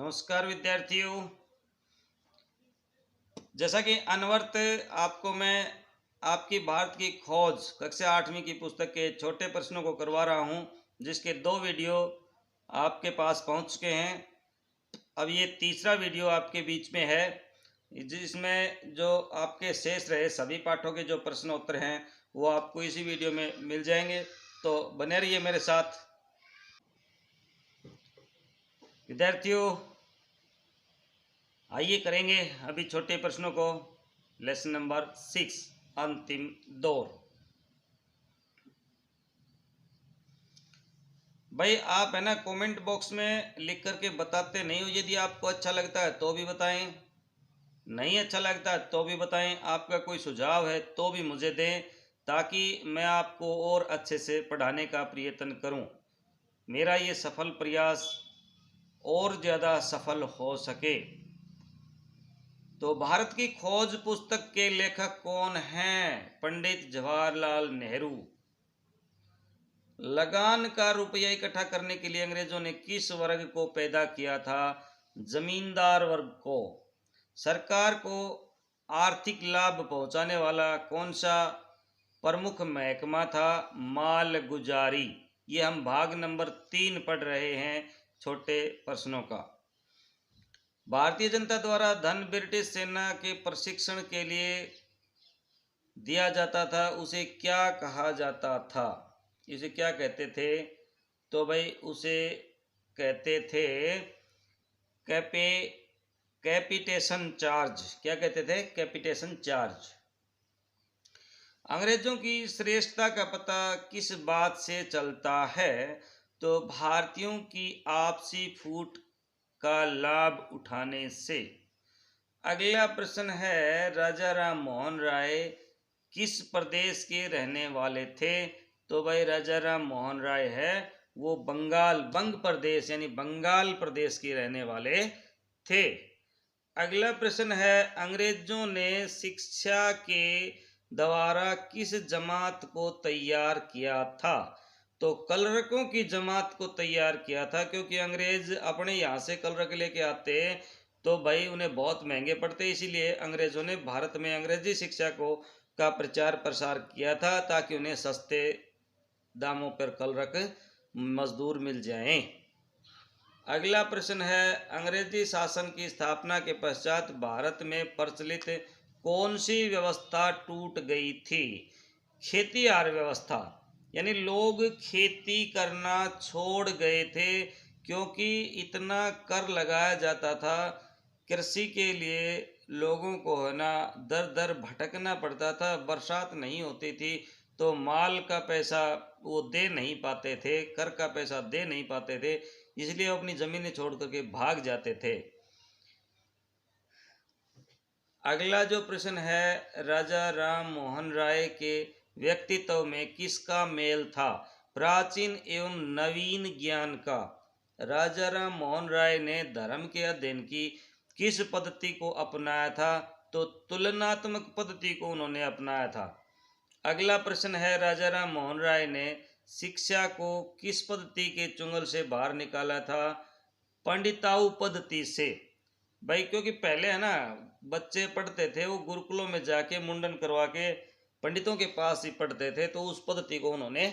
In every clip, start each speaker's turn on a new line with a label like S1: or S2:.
S1: नमस्कार विद्यार्थियों। जैसा कि अनवर्त आपको मैं आपकी भारत की खोज कक्षा 8वीं की पुस्तक के छोटे प्रश्नों को करवा रहा हूं, जिसके 2 वीडियो आपके पास पहुंच चुके हैं। अब ये तीसरा वीडियो आपके बीच में है, जिसमें जो आपके शेष रहे सभी पाठों के जो प्रश्न उत्तर हैं वो आपको इसी वीडियो में मिल जाएंगे। तो बने रहिए मेरे साथ। विद्यार्थियों, आइए करेंगे अभी छोटे प्रश्नों को। लेसन नंबर 6, अंतिम दौर। भाई आप है ना कमेंट बॉक्स में लिख करके बताते नहीं हो। यदि आपको अच्छा लगता है तो भी बताएं, नहीं अच्छा लगता है तो भी बताएं। आपका कोई सुझाव है तो भी मुझे दें, ताकि मैं आपको और अच्छे से पढ़ाने का प्रयत्न करूं। मेरा ये सफल प्रयास और ज़्यादा सफल हो सके। तो भारत की खोज पुस्तक के लेखक कौन हैं? पंडित जवाहरलाल नेहरू। लगान का रुपया इकट्ठा करने के लिए अंग्रेजों ने किस वर्ग को पैदा किया था? जमींदार वर्ग को। सरकार को आर्थिक लाभ पहुंचाने वाला कौन सा प्रमुख महकमा था? माल गुजारी। ये हम भाग नंबर 3 पढ़ रहे हैं छोटे प्रश्नों का। भारतीय जनता द्वारा धन ब्रिटिश सेना के प्रशिक्षण के लिए दिया जाता था, उसे क्या कहा जाता था? इसे क्या कहते थे? तो भाई उसे कहते थे कैपिटेशन चार्ज। क्या कहते थे? Capitation charge. अंग्रेजों की श्रेष्ठता का पता किस बात से चलता है? तो भारतीयों की आपसी फूट का लाभ उठाने से। अगला प्रश्न है, राजा राम मोहन राय किस प्रदेश के रहने वाले थे? तो भाई राजा राम मोहन राय है वो बंग प्रदेश यानी बंगाल प्रदेश के रहने वाले थे। अगला प्रश्न है, अंग्रेजों ने शिक्षा के द्वारा किस जमात को तैयार किया था? तो कलरकों की जमात को तैयार किया था, क्योंकि अंग्रेज अपने यहाँ से कलरक लेके आते तो भाई उन्हें बहुत महंगे पड़ते, इसीलिए अंग्रेजों ने भारत में अंग्रेजी शिक्षा को का प्रचार प्रसार किया था, ताकि उन्हें सस्ते दामों पर कलरक मजदूर मिल जाएं। अगला प्रश्न है, अंग्रेजी शासन की स्थापना के पश्चात भारत में प्रचलित कौन सी व्यवस्था टूट गई थी? खेतीहार व्यवस्था, यानी लोग खेती करना छोड़ गए थे, क्योंकि इतना कर लगाया जाता था। कृषि के लिए लोगों को है ना दर दर भटकना पड़ता था, बरसात नहीं होती थी तो माल का पैसा वो दे नहीं पाते थे, कर का पैसा दे नहीं पाते थे, इसलिए अपनी जमीनें छोड़ करके भाग जाते थे। अगला जो प्रश्न है, राजा राम मोहन राय के व्यक्तित्व में किसका मेल था? प्राचीन एवं नवीन ज्ञान का। राजा राम मोहन राय ने धर्म के अध्ययन की किस पद्धति को अपनाया था? तो तुलनात्मक पद्धति को उन्होंने अपनाया था। अगला प्रश्न है, राजा राम मोहन राय ने शिक्षा को किस पद्धति के चुंगल से बाहर निकाला था? पंडिताऊ पद्धति से। भाई क्योंकि पहले है ना बच्चे पढ़ते थे वो गुरुकुलों में जाके मुंडन करवा के पंडितों के पास ही पढ़ते थे, तो उस पद्धति को उन्होंने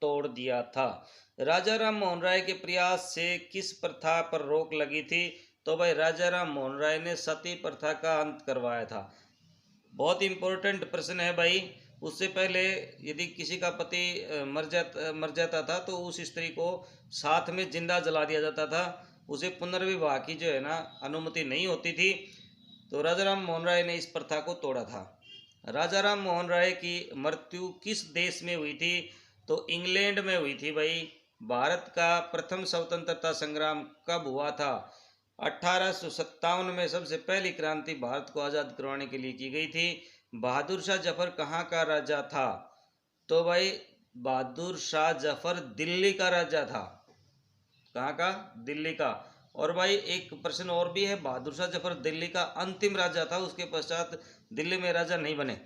S1: तोड़ दिया था। राजा राम मोहन राय के प्रयास से किस प्रथा पर रोक लगी थी? तो भाई राजा राम मोहन राय ने सती प्रथा का अंत करवाया था। बहुत इंपॉर्टेंट प्रश्न है भाई। उससे पहले यदि किसी का पति मर जाता था तो उस स्त्री को साथ में जिंदा जला दिया जाता था, उसे पुनर्विवाह की जो है ना अनुमति नहीं होती थी। तो राजा राम मोहन राय ने इस प्रथा को तोड़ा था। राजा राम मोहन राय की मृत्यु किस देश में हुई थी? तो इंग्लैंड में हुई थी भाई। भारत का प्रथम स्वतंत्रता संग्राम कब हुआ था? 1857 में सबसे पहली क्रांति भारत को आज़ाद करवाने के लिए की गई थी। बहादुर शाह जफर कहाँ का राजा था? तो भाई बहादुर शाह जफर दिल्ली का राजा था। कहाँ का? दिल्ली का। और भाई एक प्रश्न और भी है, बहादुर शाह जफर दिल्ली का अंतिम राजा था, उसके पश्चात दिल्ली में राजा नहीं बने।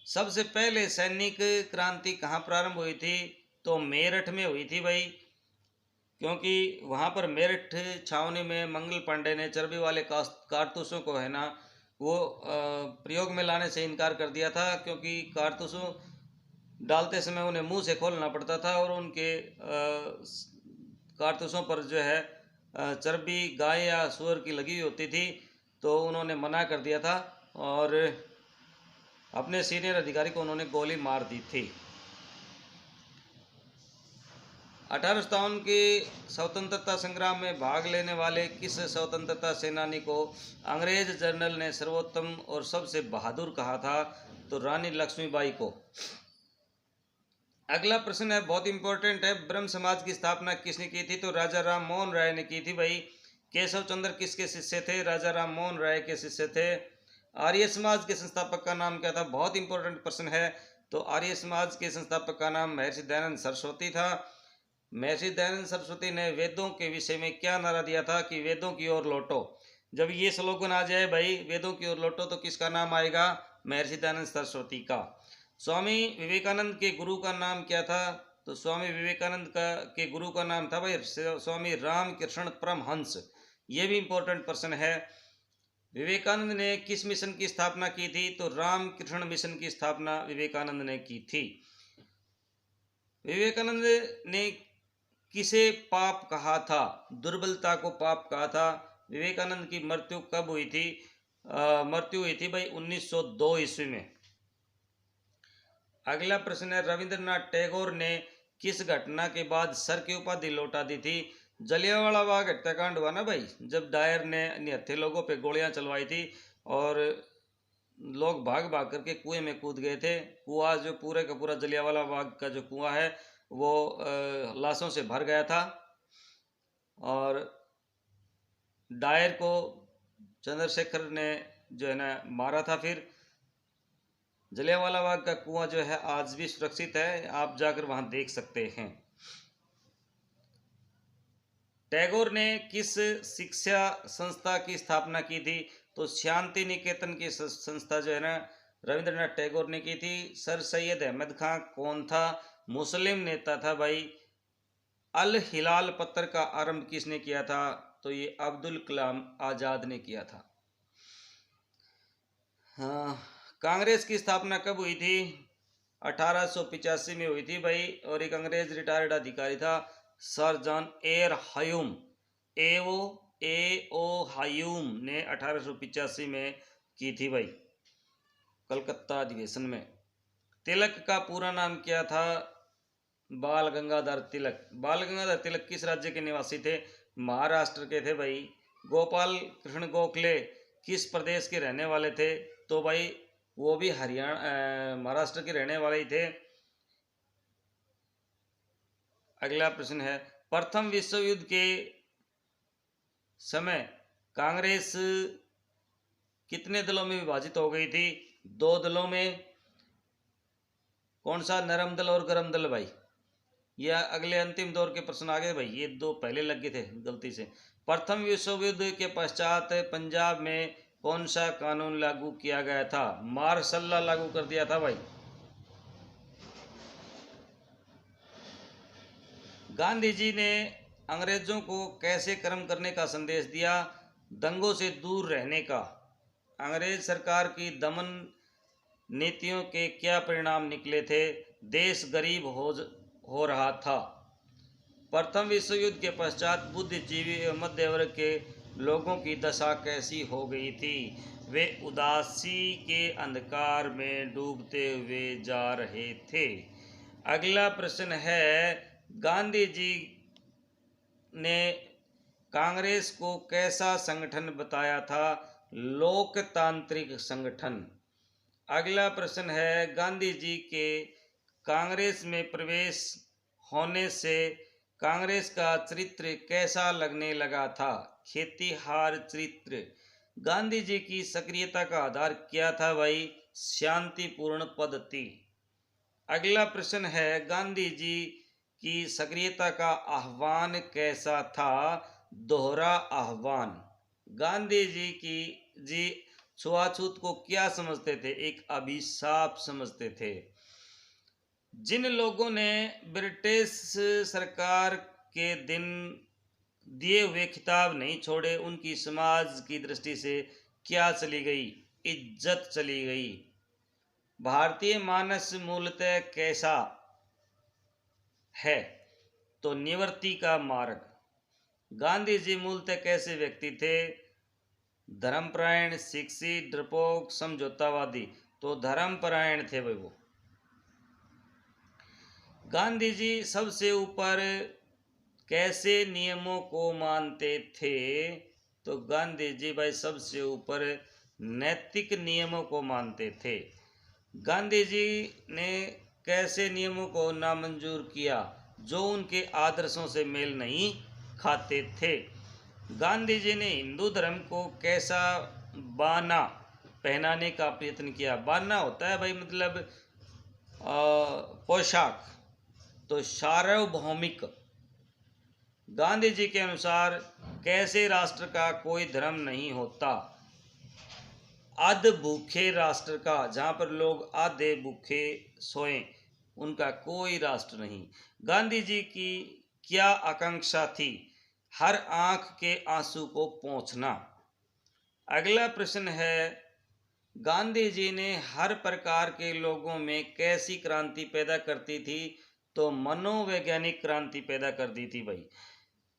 S1: सबसे पहले सैनिक क्रांति कहाँ प्रारंभ हुई थी? तो मेरठ में हुई थी भाई। क्योंकि वहाँ पर मेरठ छावनी में मंगल पांडे ने चर्बी वाले कारतूसों को है ना वो प्रयोग में लाने से इनकार कर दिया था, क्योंकि कारतूसों डालते समय उन्हें मुंह से खोलना पड़ता था और उनके कारतूसों पर जो है चर्बी गाय या सूअर की लगी हुई होती थी, तो उन्होंने मना कर दिया था और अपने सीनियर अधिकारी को उन्होंने गोली मार दी थी। 1857 के स्वतंत्रता संग्राम में भाग लेने वाले किस स्वतंत्रता सेनानी को अंग्रेज जनरल ने सर्वोत्तम और सबसे बहादुर कहा था? तो रानी लक्ष्मीबाई को। अगला प्रश्न है, बहुत इंपॉर्टेंट है, ब्रह्म समाज की स्थापना किसने की थी? तो राजा राम मोहन राय ने की थी भाई। केशव चंद्र किसके शिष्य थे? राजा राम मोहन राय के शिष्य थे। आर्य समाज के संस्थापक का नाम क्या था? बहुत इंपॉर्टेंट प्रश्न है। तो आर्य समाज के संस्थापक का नाम महर्षि दयानंद सरस्वती था। महर्षि दयानंद सरस्वती ने वेदों के विषय में क्या नारा दिया था कि वेदों की ओर लौटो? जब ये स्लोगन आ जाए भाई, वेदों की ओर लौटो, तो किसका नाम आएगा? महर्षि दयानंद सरस्वती का। स्वामी विवेकानंद के गुरु का नाम क्या था? तो स्वामी विवेकानंद के गुरु का नाम था भाई स्वामी रामकृष्ण परमहंस। ये भी इंपॉर्टेंट प्रश्न है। विवेकानंद ने किस मिशन की स्थापना की थी? तो रामकृष्ण मिशन की स्थापना विवेकानंद ने की थी। विवेकानंद ने किसे पाप कहा था? दुर्बलता को पाप कहा था। विवेकानंद की मृत्यु कब हुई थी? मृत्यु हुई थी भाई 1902 ईस्वी में। अगला प्रश्न है, रविंद्रनाथ टैगोर ने किस घटना के बाद सर की उपाधि लौटा दी थी? जलियांवाला बाग हत्याकांड हुआ ना भाई, जब डायर ने निहत्थे लोगों पे गोलियां चलवाई थी और लोग भाग भाग करके कुएं में कूद गए थे। कुआं जो पूरे का पूरा जलियांवाला बाग का जो कुआं है वो लाशों से भर गया था और डायर को चंद्रशेखर ने जो है ना मारा था। फिर जलियांवाला बाग का कुआं जो है आज भी सुरक्षित है, आप जाकर वहां देख सकते हैं। टैगोर ने किस शिक्षा संस्था की स्थापना की थी? तो शांति निकेतन की संस्था जो है ना रविंद्रनाथ टैगोर ने की थी। सर सैयद अहमद खान कौन था? मुस्लिम नेता था भाई। अल हिलाल पत्र का आरंभ किसने किया था? तो ये अब्दुल कलाम आजाद ने किया था। हाँ, कांग्रेस की स्थापना कब हुई थी? 1885 में हुई थी भाई। और एक अंग्रेज रिटायर्ड अधिकारी था सर जॉन एर हयूम, ए ओ हयूम ने 1885 में की थी भाई, कलकत्ता अधिवेशन में। तिलक का पूरा नाम क्या था? बाल गंगाधर तिलक। बाल गंगाधर तिलक किस राज्य के निवासी थे? महाराष्ट्र के थे भाई। गोपाल कृष्ण गोखले किस प्रदेश के रहने वाले थे? तो भाई वो भी हरियाणा महाराष्ट्र के रहने वाले ही थे। अगला प्रश्न है, प्रथम विश्व युद्ध के समय कांग्रेस कितने दलों में विभाजित हो गई थी? 2 दलों में। कौन सा? नरम दल और गरम दल भाई। यह अगले अंतिम दौर के प्रश्न आ गए भाई, ये 2 पहले लग गए थे गलती से। प्रथम विश्व युद्ध के पश्चात पंजाब में कौन सा कानून लागू किया गया था? मार्शल लॉ लागू कर दिया था भाई। गांधी जी ने अंग्रेजों को कैसे कर्म करने का संदेश दिया? दंगों से दूर रहने का। अंग्रेज सरकार की दमन नीतियों के क्या परिणाम निकले थे? देश गरीब हो रहा था। प्रथम विश्व युद्ध के पश्चात बुद्धिजीवी एवं मध्य वर्ग के लोगों की दशा कैसी हो गई थी? वे उदासी के अंधकार में डूबते हुए जा रहे थे। अगला प्रश्न है, गांधी जी ने कांग्रेस को कैसा संगठन बताया था? लोकतांत्रिक संगठन। अगला प्रश्न है, गांधी जी के कांग्रेस में प्रवेश होने से कांग्रेस का चरित्र कैसा लगने लगा था? खेतीहार चरित्र। गांधी जी की सक्रियता का आधार क्या था भाई? शांतिपूर्ण पद्धति। अगला प्रश्न है, गांधी जी की सक्रियता का आह्वान कैसा था? दोहरा आह्वान। गांधी जी छुआछूत को क्या समझते थे? एक अभिशाप समझते थे। जिन लोगों ने ब्रिटिश सरकार के दिन दिए हुए खिताब नहीं छोड़े, उनकी समाज की दृष्टि से क्या चली गई? इज्जत चली गई। भारतीय मानस मूलतः कैसा है? तो निवृत्ति का मार्ग। गांधी जी मूलतः कैसे व्यक्ति थे? धर्मपरायण, शिक्षित, डरपोक, समझौतावादी। तो धर्मपरायण थे भाई वो। गांधी जी सबसे ऊपर कैसे नियमों को मानते थे? तो गांधी जी भाई सबसे ऊपर नैतिक नियमों को मानते थे। गांधी जी ने कैसे नियमों को नामंजूर किया? जो उनके आदर्शों से मेल नहीं खाते थे। गांधी जी ने हिंदू धर्म को कैसा बाना पहनाने का प्रयत्न किया? बाना होता है भाई मतलब पोशाक। तो सार्वभौमिक। गांधी जी के अनुसार कैसे राष्ट्र का कोई धर्म नहीं होता? अध भूखे राष्ट्र का, जहाँ पर लोग आधे भूखे सोएं, उनका कोई राष्ट्र नहीं। गांधी जी की क्या आकांक्षा थी? हर आंख के आंसू को पोंछना। अगला प्रश्न है, गांधी जी ने हर प्रकार के लोगों में कैसी क्रांति पैदा करती थी? तो मनोवैज्ञानिक क्रांति पैदा कर दी थी भाई।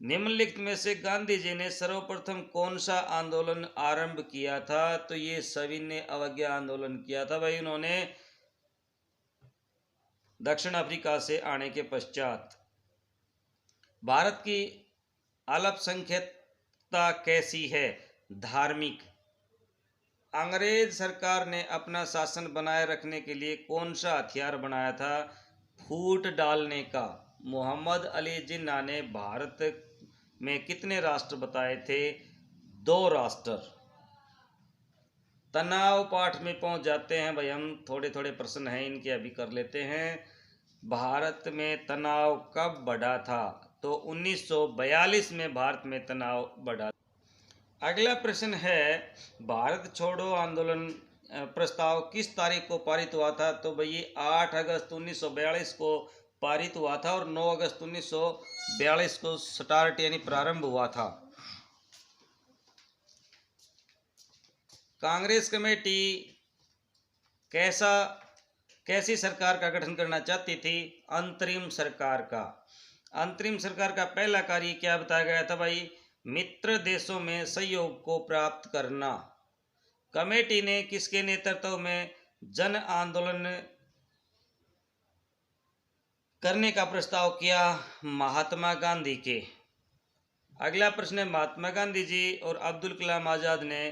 S1: निम्नलिखित में से गांधी जी ने सर्वप्रथम कौन सा आंदोलन आरंभ किया था? तो ये सविनय अवज्ञा आंदोलन किया था भाई उन्होंने, दक्षिण अफ्रीका से आने के पश्चात। भारत की अल्पसंख्यकता कैसी है? धार्मिक। अंग्रेज सरकार ने अपना शासन बनाए रखने के लिए कौन सा हथियार बनाया था? फूट डालने का। मोहम्मद अली जिन्ना ने भारत में कितने राष्ट्र बताए थे? 2 राष्ट्र। तनाव पाठ में पहुंच जाते हैं भाई हम। थोड़े थोड़े प्रश्न हैं इनके, अभी कर लेते हैं। भारत में तनाव कब बढ़ा था? तो 1942 में भारत में तनाव बढ़ा। अगला प्रश्न है, भारत छोड़ो आंदोलन प्रस्ताव किस तारीख को पारित हुआ था? तो भाई 8 अगस्त 1942 को पारित हुआ था और 9 अगस्त 1942 को स्टार्ट यानी प्रारंभ हुआ था। कांग्रेस कमेटी कैसी सरकार का गठन करना चाहती थी? अंतरिम सरकार का। अंतरिम सरकार का पहला कार्य क्या बताया गया था भाई? मित्र देशों में सहयोग को प्राप्त करना। कमेटी ने किसके नेतृत्व में जन आंदोलन करने का प्रस्ताव किया? महात्मा गांधी के। अगला प्रश्न है, महात्मा गांधी जी और अब्दुल कलाम आजाद ने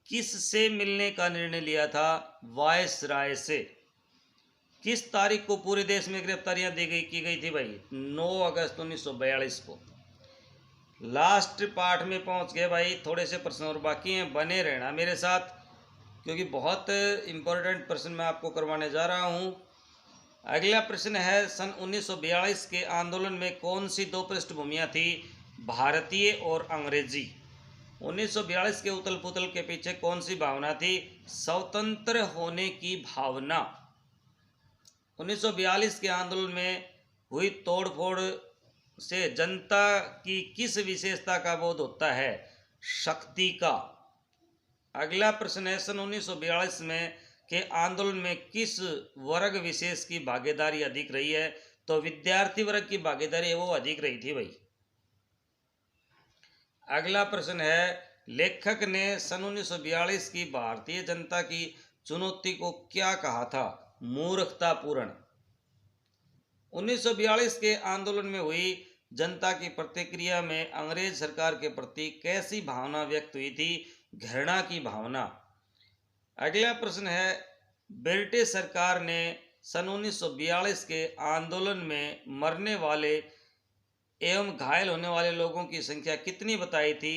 S1: किससे मिलने का निर्णय लिया था? वायसराय से। किस तारीख को पूरे देश में गिरफ्तारियां की गई थी भाई? 9 अगस्त 1942 को। लास्ट पार्ट में पहुंच गए भाई, थोड़े से प्रश्न और बाकी हैं, बने रहना मेरे साथ क्योंकि बहुत इंपॉर्टेंट प्रश्न मैं आपको करवाने जा रहा हूं। अगला प्रश्न है, सन 1942 के आंदोलन में कौन सी 2 पृष्ठभूमियां थी? भारतीय और अंग्रेजी। 1942 के उथल पुथल के पीछे कौन सी भावना थी? स्वतंत्र होने की भावना। 1942 के आंदोलन में हुई तोड़फोड़ से जनता की किस विशेषता का बोध होता है? शक्ति का। अगला प्रश्न है, सन 1942 में के आंदोलन में किस वर्ग विशेष की भागीदारी अधिक रही है? तो विद्यार्थी वर्ग की भागीदारी वो अधिक रही थी भाई। अगला प्रश्न है, लेखक ने सन 1942 की भारतीय जनता की चुनौती को क्या कहा था? मूर्खतापूर्ण। 1942 के आंदोलन में हुई जनता की प्रतिक्रिया में अंग्रेज सरकार के प्रति कैसी भावना व्यक्त हुई थी? घृणा की भावना। अगला प्रश्न है, ब्रिटिश सरकार ने सन 1942 के आंदोलन में मरने वाले एवं घायल होने वाले लोगों की संख्या कितनी बताई थी?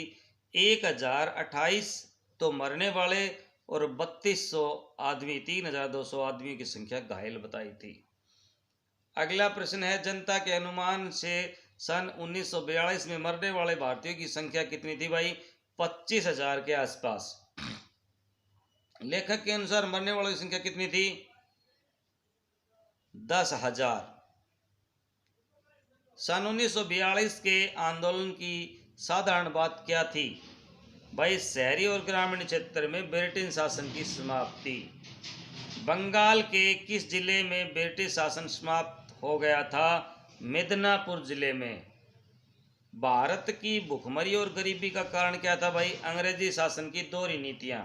S1: 1028 तो मरने वाले और 3200 आदमी, 3200 आदमियों की संख्या घायल बताई थी। अगला प्रश्न है, जनता के अनुमान से सन 1942 में मरने वाले भारतीयों की संख्या कितनी थी भाई? 25,000 के आसपास। लेखक के अनुसार मरने वालों की संख्या कितनी थी? 10,000। सन 1942 के आंदोलन की साधारण बात क्या थी? भाई शहरी और ग्रामीण क्षेत्र में ब्रिटिश शासन की समाप्ति। बंगाल के किस जिले में ब्रिटिश शासन समाप्त हो गया था? मिदनापुर जिले में। भारत की भुखमरी और गरीबी का कारण क्या था भाई? अंग्रेजी शासन की दोहरी नीतियां।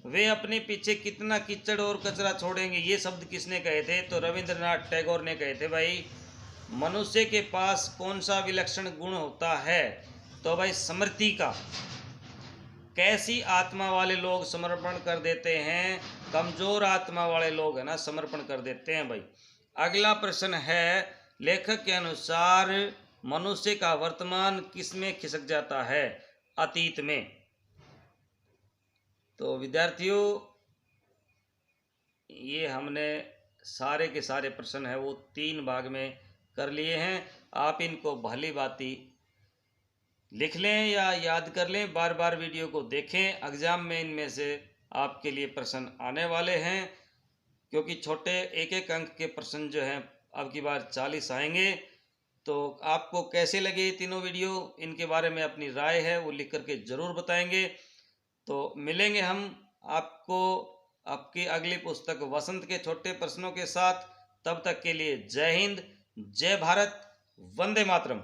S1: वे अपने पीछे कितना कीचड़ और कचरा छोड़ेंगे, ये शब्द किसने कहे थे? तो रविंद्रनाथ टैगोर ने कहे थे भाई। मनुष्य के पास कौन सा विलक्षण गुण होता है? तो भाई स्मृति का। कैसी आत्मा वाले लोग समर्पण कर देते हैं? कमजोर आत्मा वाले लोग है ना समर्पण कर देते हैं भाई। अगला प्रश्न है, लेखक के अनुसार मनुष्य का वर्तमान किसमें खिसक जाता है? अतीत में। तो विद्यार्थियों, ये हमने सारे के सारे प्रश्न है वो 3 भाग में कर लिए हैं। आप इनको भली भांति लिख लें या याद कर लें, बार बार वीडियो को देखें। एग्जाम में इनमें से आपके लिए प्रश्न आने वाले हैं, क्योंकि छोटे एक एक अंक के प्रश्न जो हैं अब की बार 40 आएंगे। तो आपको कैसे लगे ये तीनों वीडियो, इनके बारे में अपनी राय है वो लिख करके ज़रूर बताएंगे। तो मिलेंगे हम आपको आपकी अगली पुस्तक वसंत के छोटे प्रश्नों के साथ। तब तक के लिए जय हिंद, जय भारत, वंदे मातरम।